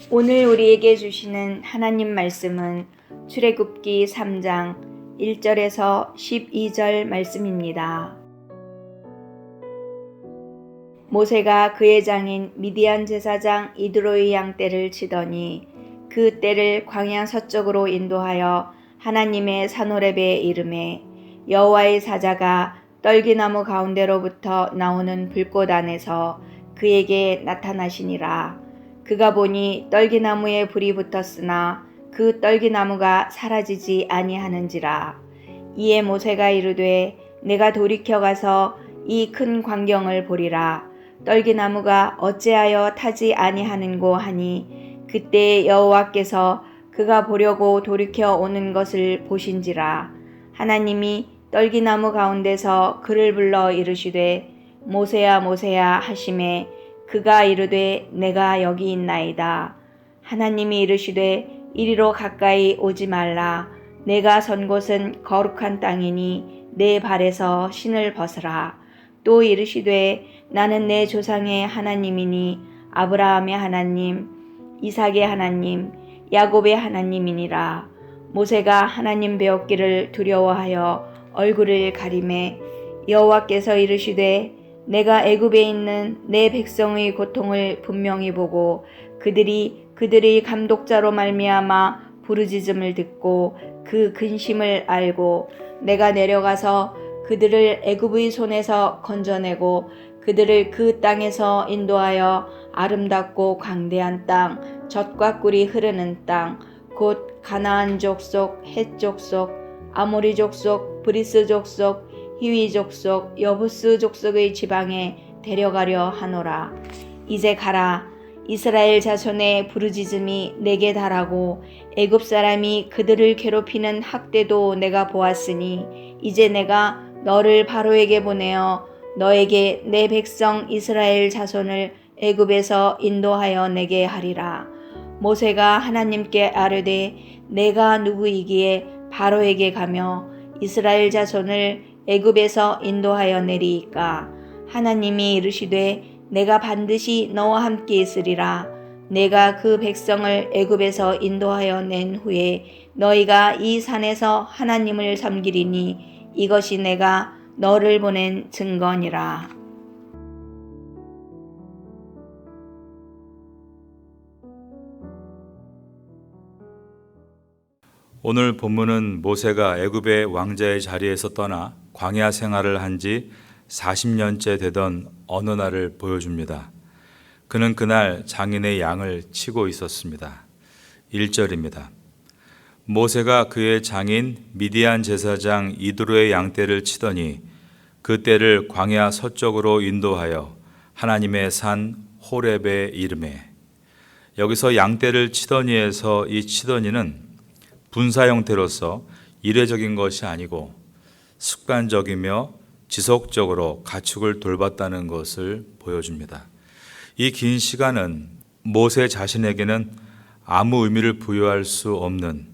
오늘 우리에게 주시는 하나님 말씀은 출애굽기 3장 1절에서 12절 말씀입니다. 모세가 그의 장인 미디안 제사장 이드로의 양 떼를 치더니 그 떼를 광야 서쪽으로 인도하여 하나님의 산 호렙에 이르매 여호와의 사자가 떨기나무 가운데로부터 나오는 불꽃 안에서 그에게 나타나시니라. 그가 보니 떨기나무에 불이 붙었으나 그 떨기나무가 사라지지 아니하는지라. 이에 모세가 이르되 내가 돌이켜 가서 이 큰 광경을 보리라. 떨기나무가 어찌하여 타지 아니하는고 하니 그때 여호와께서 그가 보려고 돌이켜 오는 것을 보신지라. 하나님이 떨기나무 가운데서 그를 불러 이르시되 모세야 모세야 하시매 그가 이르되 내가 여기 있나이다. 하나님이 이르시되 이리로 가까이 오지 말라. 내가 선 곳은 거룩한 땅이니 내 발에서 신을 벗으라. 또 이르시되 나는 내 조상의 하나님이니 아브라함의 하나님, 이삭의 하나님, 야곱의 하나님이니라. 모세가 하나님 배웠기를 두려워하여 얼굴을 가리매 여호와께서 이르시되 내가 애굽에 있는 내 백성의 고통을 분명히 보고 그들이 그들의 감독자로 말미암아 부르짖음을 듣고 그 근심을 알고 내가 내려가서 그들을 애굽의 손에서 건져내고 그들을 그 땅에서 인도하여 아름답고 광대한 땅, 젖과 꿀이 흐르는 땅, 곧 가나안 족속, 헷 족속, 아모리 족속, 브리스 족속, 히위 족속, 여부스 족속의 지방에 데려가려 하노라. 이제 가라. 이스라엘 자손의 부르짖음이 내게 달하고 애굽 사람이 그들을 괴롭히는 학대도 내가 보았으니 이제 내가 너를 바로에게 보내어 너에게 내 백성 이스라엘 자손을 애굽에서 인도하여 내게 하리라. 모세가 하나님께 아뢰되 내가 누구이기에 바로에게 가며 이스라엘 자손을 애굽에서 인도하여 내리이까. 하나님이 이르시되 내가 반드시 너와 함께 있으리라. 내가 그 백성을 애굽에서 인도하여 낸 후에 너희가 이 산에서 하나님을 섬기리니 이것이 내가 너를 보낸 증거니라. 오늘 본문은 모세가 애굽의 왕자의 자리에서 떠나 광야 생활을 한 지 40년째 되던 어느 날을 보여줍니다. 그는 그날 장인의 양을 치고 있었습니다. 1절입니다. 모세가 그의 장인 미디안 제사장 이드로의 양떼를 치더니 그 떼를 광야 서쪽으로 인도하여 하나님의 산 호렙에 이르매. 여기서 양떼를 치더니에서 이 치더니는 분사 형태로서 이례적인 것이 아니고 습관적이며 지속적으로 가축을 돌봤다는 것을 보여줍니다. 이 긴 시간은 모세 자신에게는 아무 의미를 부여할 수 없는,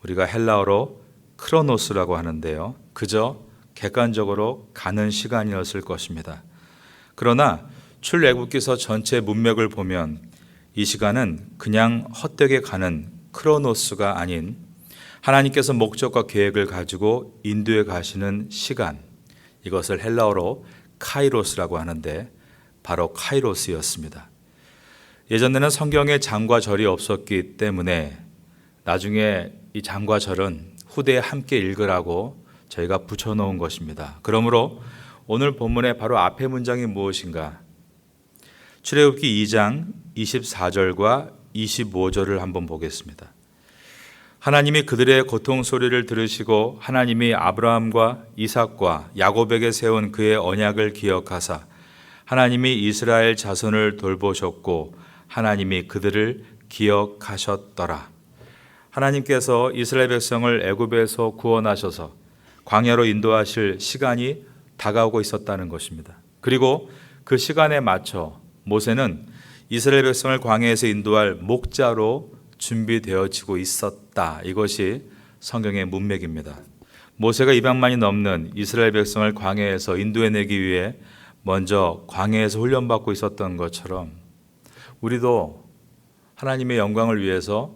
우리가 헬라어로 크로노스라고 하는데요, 그저 객관적으로 가는 시간이었을 것입니다. 그러나 출애굽기서 전체 문맥을 보면 이 시간은 그냥 헛되게 가는 크로노스가 아닌 하나님께서 목적과 계획을 가지고 인도해 가시는 시간, 이것을 헬라어로 카이로스라고 하는데 바로 카이로스였습니다. 예전에는 성경에 장과 절이 없었기 때문에 나중에 이 장과 절은 후대에 함께 읽으라고 저희가 붙여놓은 것입니다. 그러므로 오늘 본문의 바로 앞의 문장이 무엇인가? 출애굽기 2장 24절과 25절을 한번 보겠습니다. 하나님이 그들의 고통 소리를 들으시고 하나님이 아브라함과 이삭과 야곱에게 세운 그의 언약을 기억하사 하나님이 이스라엘 자손을 돌보셨고 하나님이 그들을 기억하셨더라. 하나님께서 이스라엘 백성을 애굽에서 구원하셔서 광야로 인도하실 시간이 다가오고 있었다는 것입니다. 그리고 그 시간에 맞춰 모세는 이스라엘 백성을 광야에서 인도할 목자로 준비되어지고 있었다. 이것이 성경의 문맥입니다. 모세가 200만이 넘는 이스라엘 백성을 광야에서 인도해내기 위해 먼저 광야에서 훈련받고 있었던 것처럼 우리도 하나님의 영광을 위해서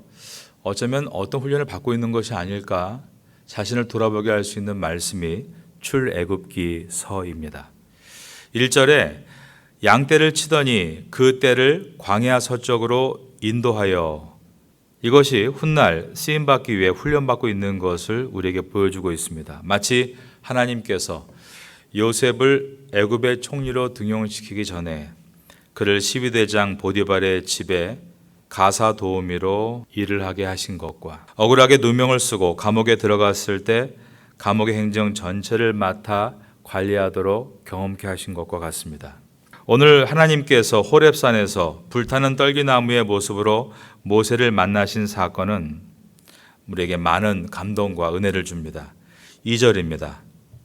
어쩌면 어떤 훈련을 받고 있는 것이 아닐까 자신을 돌아보게 할 수 있는 말씀이 출애굽기서입니다. 1절에 양떼를 치더니 그 떼를 광야 서쪽으로 인도하여, 이것이 훗날 쓰임받기 위해 훈련받고 있는 것을 우리에게 보여주고 있습니다. 마치 하나님께서 요셉을 애굽의 총리로 등용시키기 전에 그를 시위대장 보디발의 집에 가사 도우미로 일을 하게 하신 것과, 억울하게 누명을 쓰고 감옥에 들어갔을 때 감옥의 행정 전체를 맡아 관리하도록 경험케 하신 것과 같습니다. 오늘 하나님께서 호렙산에서 불타는 떨기나무의 모습으로 모세를 만나신 사건은 우리에게 많은 감동과 은혜를 줍니다. 2절입니다.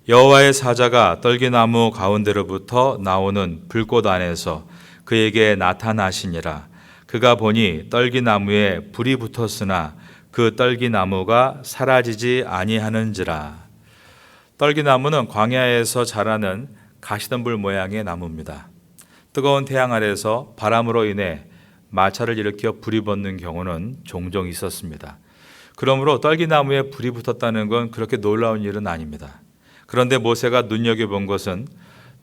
여호와의 사자가 떨기나무 가운데로부터 나오는 불꽃 안에서 그에게 나타나시니라. 그가 보니 떨기나무에 불이 붙었으나 그 떨기나무가 사라지지 아니하는지라. 떨기나무는 광야에서 자라는 가시덤불 모양의 나무입니다. 뜨거운 태양 아래서 바람으로 인해 마찰을 일으켜 불이 붙는 경우는 종종 있었습니다. 그러므로 떨기나무에 불이 붙었다는 건 그렇게 놀라운 일은 아닙니다. 그런데 모세가 눈여겨본 것은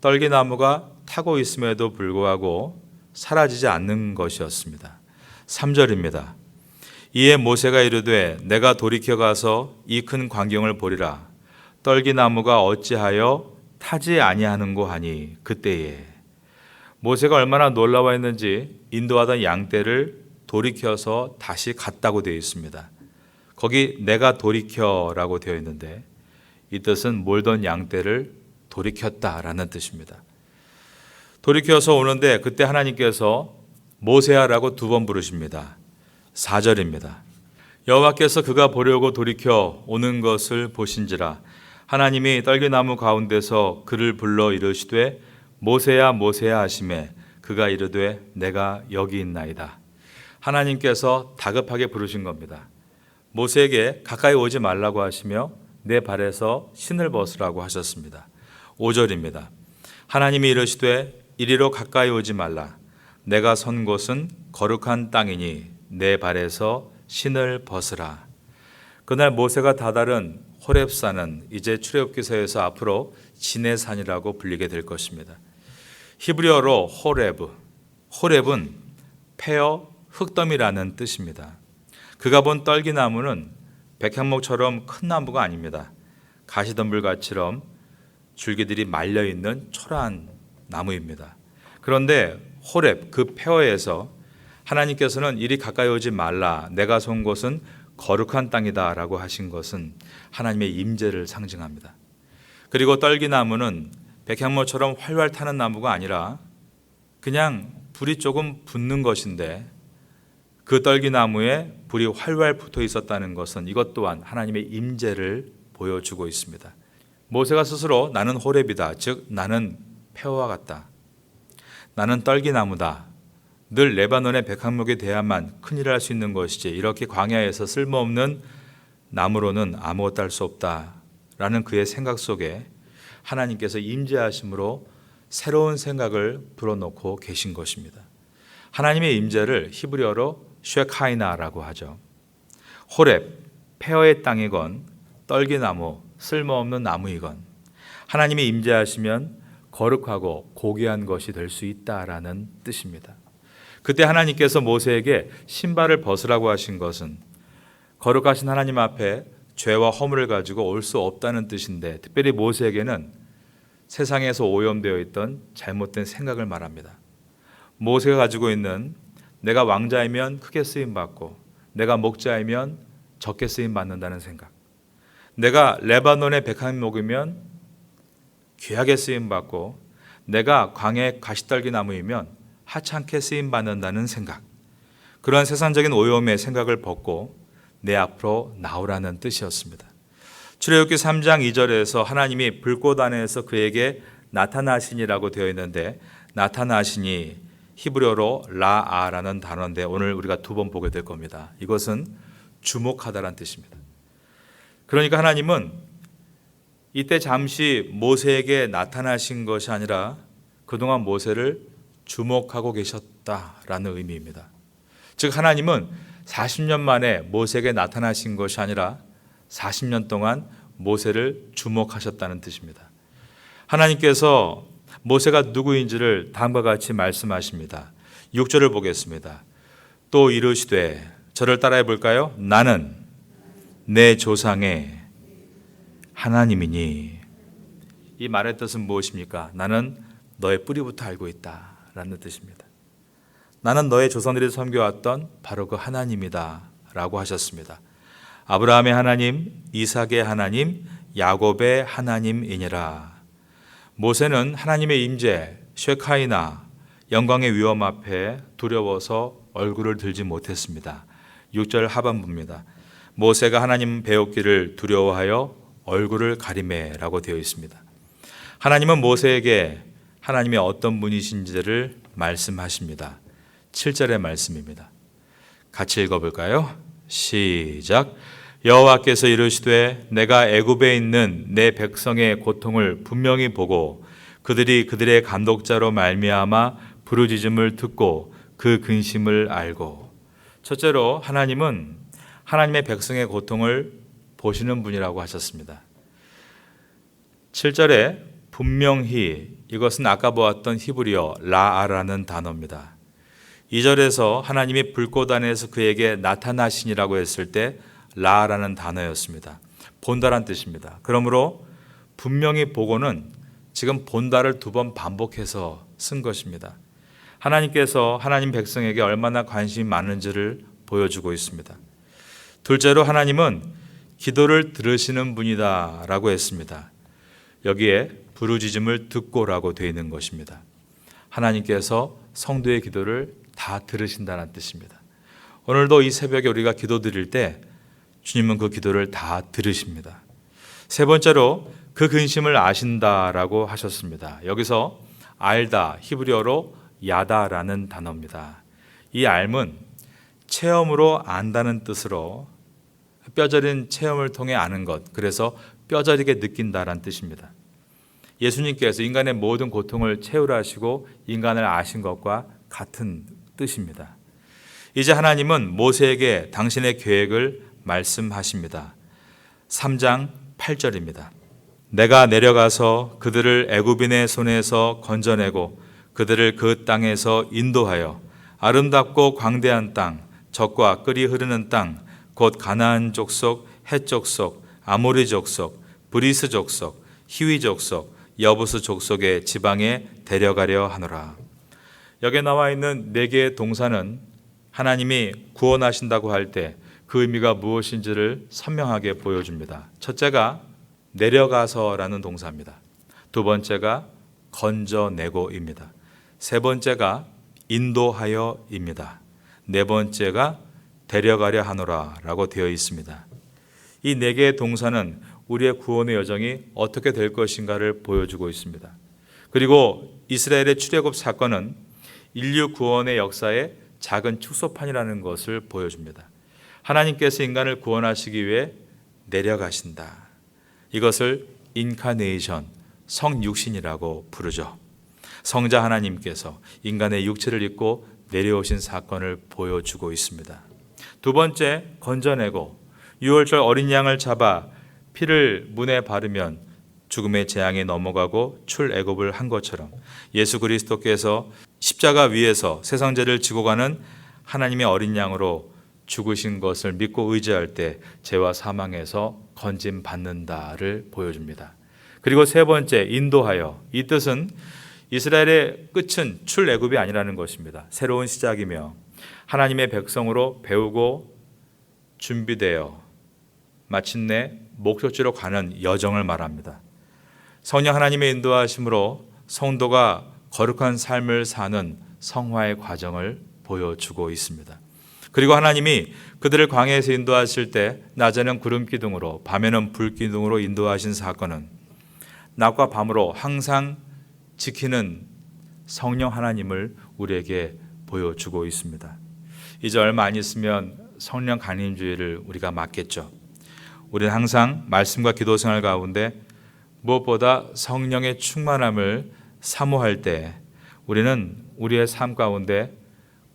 떨기나무가 타고 있음에도 불구하고 사라지지 않는 것이었습니다. 3절입니다. 이에 모세가 이르되 내가 돌이켜 가서 이 큰 광경을 보리라. 떨기나무가 어찌하여 타지 아니하는고 하니 그때에. 모세가 얼마나 놀라워했는지 인도하던 양떼를 돌이켜서 다시 갔다고 되어 있습니다. 거기 내가 돌이켜라고 되어 있는데 이 뜻은 몰던 양떼를 돌이켰다라는 뜻입니다. 돌이켜서 오는데 그때 하나님께서 모세야라고 2번 부르십니다. 4절입니다. 여호와께서 그가 보려고 돌이켜 오는 것을 보신지라. 하나님이 떨기나무 가운데서 그를 불러 이르시되 모세야 모세야 하시매 그가 이르되 내가 여기 있나이다. 하나님께서 다급하게 부르신 겁니다. 모세에게 가까이 오지 말라고 하시며 내 발에서 신을 벗으라고 하셨습니다. 5절입니다. 하나님이 이르시되 이리로 가까이 오지 말라. 내가 선 곳은 거룩한 땅이니 내 발에서 신을 벗으라. 그날 모세가 다다른 호렙산은 이제 출애굽기서에서 앞으로 지내산이라고 불리게 될 것입니다. 히브리어로 호렙은 페어 흙더미라는 뜻입니다. 그가 본 떨기나무는 백향목처럼 큰 나무가 아닙니다. 가시덤불같이럼 줄기들이 말려있는 초라한 나무입니다. 그런데 호렙 그 페어에서 하나님께서는 이리 가까이 오지 말라. 내가 선 곳은 거룩한 땅이다 라고 하신 것은 하나님의 임재를 상징합니다. 그리고 떨기나무는 백향목처럼 활활 타는 나무가 아니라 그냥 불이 조금 붙는 것인데 그 떨기나무에 불이 활활 붙어 있었다는 것은 이것 또한 하나님의 임재를 보여주고 있습니다. 모세가 스스로 나는 호렙이다, 즉 나는 페어와 같다, 나는 떨기나무다, 늘 레바논의 백향목에 대야만 큰일을 할 수 있는 것이지 이렇게 광야에서 쓸모없는 나무로는 아무것도 할 수 없다라는 그의 생각 속에 하나님께서 임재하심으로 새로운 생각을 불어넣고 계신 것입니다. 하나님의 임재를 히브리어로 쉐카이나라고 하죠. 호렙, 페어의 땅이건 떨기나무, 쓸모없는 나무이건 하나님이 임재하시면 거룩하고 고귀한 것이 될 수 있다라는 뜻입니다. 그때 하나님께서 모세에게 신발을 벗으라고 하신 것은 거룩하신 하나님 앞에 죄와 허물을 가지고 올 수 없다는 뜻인데, 특별히 모세에게는 세상에서 오염되어 있던 잘못된 생각을 말합니다. 모세가 가지고 있는 내가 왕자이면 크게 쓰임받고 내가 목자이면 적게 쓰임받는다는 생각, 내가 레바논의 백향목이면 귀하게 쓰임받고 내가 광야의 가시떨기나무이면 하찮게 쓰임받는다는 생각, 그러한 세상적인 오염의 생각을 벗고 내 앞으로 나오라는 뜻이었습니다. 출애굽기 3장 2절에서 하나님이 불꽃 안에서 그에게 나타나시니라고 되어 있는데, 나타나시니 히브리어로 라아라는 단어인데 오늘 우리가 2번 보게 될 겁니다. 이것은 주목하다라는 뜻입니다. 그러니까 하나님은 이때 잠시 모세에게 나타나신 것이 아니라 그동안 모세를 주목하고 계셨다라는 의미입니다. 즉 하나님은 40년 만에 모세에게 나타나신 것이 아니라 40년 동안 모세를 주목하셨다는 뜻입니다. 하나님께서 모세가 누구인지를 다음과 같이 말씀하십니다. 6절을 보겠습니다. 또 이르시되, 저를 따라해 볼까요? 나는 내 조상의 하나님이니. 이 말의 뜻은 무엇입니까? 나는 너의 뿌리부터 알고 있다 라는 뜻입니다. 나는 너의 조상들이 섬겨왔던 바로 그 하나님이다 라고 하셨습니다. 아브라함의 하나님, 이삭의 하나님, 야곱의 하나님이니라. 모세는 하나님의 임재, 쉐카이나, 영광의 위엄 앞에 두려워서 얼굴을 들지 못했습니다. 6절 하반부입니다. 모세가 하나님 배웠기를 두려워하여 얼굴을 가리매라고 되어 있습니다. 하나님은 모세에게 하나님의 어떤 분이신지를 말씀하십니다. 7절의 말씀입니다. 같이 읽어볼까요? 시작. 여호와께서 이르시되 내가 애굽에 있는 내 백성의 고통을 분명히 보고 그들이 그들의 감독자로 말미암아 부르짖음을 듣고 그 근심을 알고. 첫째로 하나님은 하나님의 백성의 고통을 보시는 분이라고 하셨습니다. 7절에 분명히, 이것은 아까 보았던 히브리어 라아라는 단어입니다. 2절에서 하나님이 불꽃 안에서 그에게 나타나시니라고 했을 때 라라는 단어였습니다. 본다란 뜻입니다. 그러므로 분명히 보고는 지금 본다를 2번 반복해서 쓴 것입니다. 하나님께서 하나님 백성에게 얼마나 관심이 많은지를 보여주고 있습니다. 둘째로 하나님은 기도를 들으시는 분이다 라고 했습니다. 여기에 부르짖음을 듣고라고 되어 있는 것입니다. 하나님께서 성도의 기도를 다 들으신다는 뜻입니다. 오늘도 이 새벽에 우리가 기도 드릴 때 주님은 그 기도를 다 들으십니다. 세 번째로 그 근심을 아신다라고 하셨습니다. 여기서 알다, 히브리어로 야다라는 단어입니다. 이 알은 체험으로 안다는 뜻으로 뼈저린 체험을 통해 아는 것, 그래서 뼈저리게 느낀다라는 뜻입니다. 예수님께서 인간의 모든 고통을 채우라시고 인간을 아신 것과 같은 뜻입니다. 이제 하나님은 모세에게 당신의 계획을 말씀하십니다. 3장 8절입니다. 내가 내려가서 그들을 애굽인의 손에서 건져내고 그들을 그 땅에서 인도하여 아름답고 광대한 땅, 젖과 끓이 흐르는 땅, 곧 가나안 족속, 헷 족속, 아모리 족속, 브리스 족속, 히위 족속, 여부스 족속의 지방에 데려가려 하노라. 여기에 나와 있는 4개의 동사는 하나님이 구원하신다고 할 때 그 의미가 무엇인지를 선명하게 보여줍니다. 첫째가 내려가서라는 동사입니다. 두 번째가 건져내고입니다. 세 번째가 인도하여입니다. 네 번째가 데려가려 하노라 라고 되어 있습니다. 이 4개의 동사는 우리의 구원의 여정이 어떻게 될 것인가를 보여주고 있습니다. 그리고 이스라엘의 출애굽 사건은 인류 구원의 역사의 작은 축소판이라는 것을 보여줍니다. 하나님께서 인간을 구원하시기 위해 내려가신다. 이것을 인카네이션, 성육신이라고 부르죠. 성자 하나님께서 인간의 육체를 입고 내려오신 사건을 보여주고 있습니다. 두 번째, 건져내고, 유월절 어린 양을 잡아 피를 문에 바르면 죽음의 재앙이 넘어가고 출애굽을 한 것처럼 예수 그리스도께서 십자가 위에서 세상 죄를 지고 가는 하나님의 어린 양으로 죽으신 것을 믿고 의지할 때 죄와 사망에서 건짐 받는다를 보여줍니다. 그리고 세 번째, 인도하여. 이 뜻은 이스라엘의 끝은 출애굽이 아니라는 것입니다. 새로운 시작이며 하나님의 백성으로 배우고 준비되어 마침내 목적지로 가는 여정을 말합니다. 성령 하나님의 인도하심으로 성도가 거룩한 삶을 사는 성화의 과정을 보여주고 있습니다. 그리고 하나님이 그들을 광야에서 인도하실 때 낮에는 구름 기둥으로 밤에는 불 기둥으로 인도하신 사건은 낮과 밤으로 항상 지키는 성령 하나님을 우리에게 보여주고 있습니다. 이제 얼마 안 있으면 성령 강림주의를 우리가 맞겠죠. 우리는 항상 말씀과 기도 생활 가운데 무엇보다 성령의 충만함을 사모할 때 우리는 우리의 삶 가운데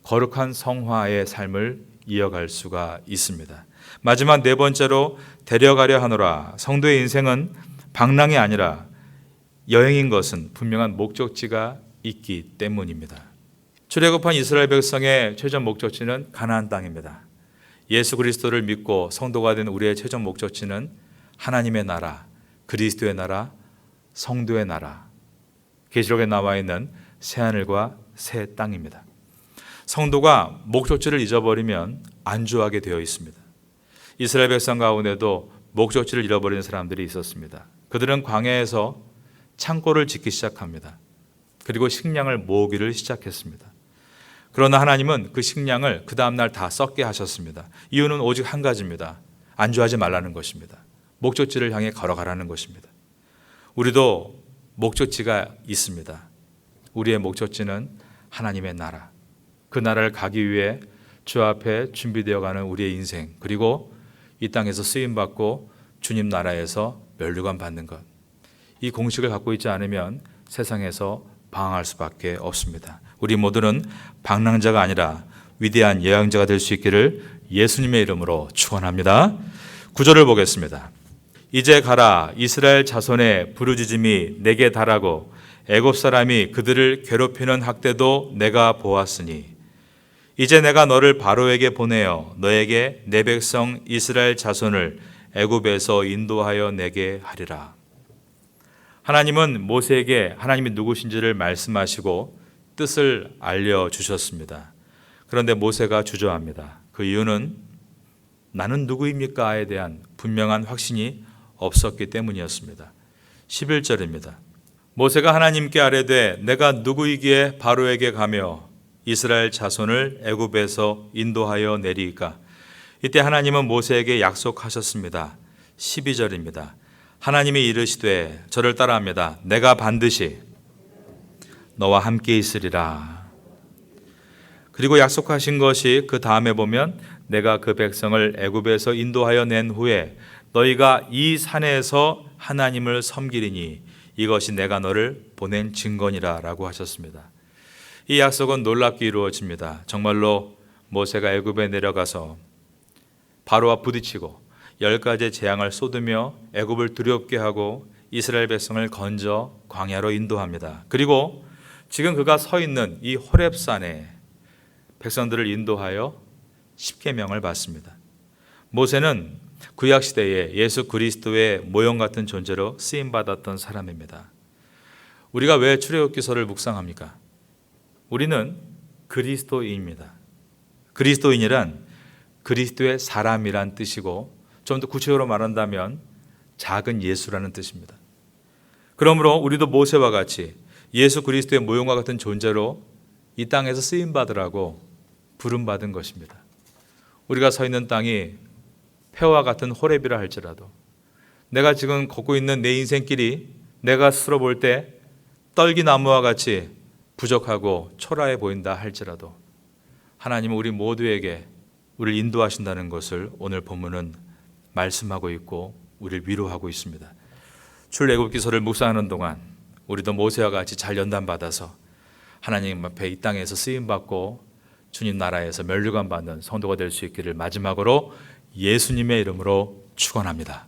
거룩한 성화의 삶을 이어갈 수가 있습니다. 마지막 네 번째로 데려가려 하노라. 성도의 인생은 방랑이 아니라 여행인 것은 분명한 목적지가 있기 때문입니다. 출애굽한 이스라엘 백성의 최종 목적지는 가나안 땅입니다. 예수 그리스도를 믿고 성도가 된 우리의 최종 목적지는 하나님의 나라, 그리스도의 나라, 성도의 나라, 계시록에 나와 있는 새하늘과 새 땅입니다. 성도가 목적지를 잊어버리면 안주하게 되어 있습니다. 이스라엘 백성 가운데도 목적지를 잃어버리는 사람들이 있었습니다. 그들은 광야에서 창고를 짓기 시작합니다. 그리고 식량을 모으기를 시작했습니다. 그러나 하나님은 그 식량을 그 다음날 다 썩게 하셨습니다. 이유는 오직 한 가지입니다. 안주하지 말라는 것입니다. 목적지를 향해 걸어가라는 것입니다. 우리도 목적지가 있습니다. 우리의 목적지는 하나님의 나라. 그 나라를 가기 위해 주 앞에 준비되어가는 우리의 인생, 그리고 이 땅에서 쓰임받고 주님 나라에서 면류관 받는 것. 이 공식을 갖고 있지 않으면 세상에서 방황할 수밖에 없습니다. 우리 모두는 방랑자가 아니라 위대한 예언자가 될 수 있기를 예수님의 이름으로 축원합니다. 9절을 보겠습니다. 이제 가라. 이스라엘 자손의 부르짖음이 내게 달하고 애굽 사람이 그들을 괴롭히는 학대도 내가 보았으니 이제 내가 너를 바로에게 보내어 너에게 내 백성 이스라엘 자손을 애굽에서 인도하여 내게 하리라. 하나님은 모세에게 하나님이 누구신지를 말씀하시고 뜻을 알려주셨습니다. 그런데 모세가 주저합니다. 그 이유는 나는 누구입니까에 대한 분명한 확신이 없었기 때문이었습니다. 11절입니다. 모세가 하나님께 아뢰되 내가 누구이기에 바로에게 가며 이스라엘 자손을 애굽에서 인도하여 내리이까. 이때 하나님은 모세에게 약속하셨습니다. 12절입니다. 하나님이 이르시되 저를 따라합니다. 내가 반드시 너와 함께 있으리라. 그리고 약속하신 것이 그 다음에 보면 내가 그 백성을 애굽에서 인도하여 낸 후에 너희가 이 산에서 하나님을 섬기리니 이것이 내가 너를 보낸 증거니라 라고 하셨습니다. 이 약속은 놀랍게 이루어집니다. 정말로 모세가 애굽에 내려가서 바로와 부딪히고 10가지의 재앙을 쏟으며 애굽을 두렵게 하고 이스라엘 백성을 건져 광야로 인도합니다. 그리고 지금 그가 서 있는 이 호렙산에 백성들을 인도하여 십계명을 받습니다. 모세는 구약 시대에 예수 그리스도의 모형 같은 존재로 쓰임 받았던 사람입니다. 우리가 왜 출애굽기서를 묵상합니까? 우리는 그리스도인입니다. 그리스도인이란 그리스도의 사람이란 뜻이고 좀 더 구체적으로 말한다면 작은 예수라는 뜻입니다. 그러므로 우리도 모세와 같이 예수 그리스도의 모형과 같은 존재로 이 땅에서 쓰임 받으라고 부름받은 것입니다. 우리가 서 있는 땅이 폐와 같은 호렙이라 할지라도 내가 지금 걷고 있는 내 인생길이 내가 스스로 볼 때 떨기나무와 같이 부족하고 초라해 보인다 할지라도 하나님은 우리 모두에게 우리를 인도하신다는 것을 오늘 본문은 말씀하고 있고 우리를 위로하고 있습니다. 출애굽기서를 묵상하는 동안 우리도 모세와 같이 잘 연단받아서 하나님 앞에 이 땅에서 쓰임받고 주님 나라에서 면류관 받는 성도가 될 수 있기를 마지막으로 예수님의 이름으로 축원합니다.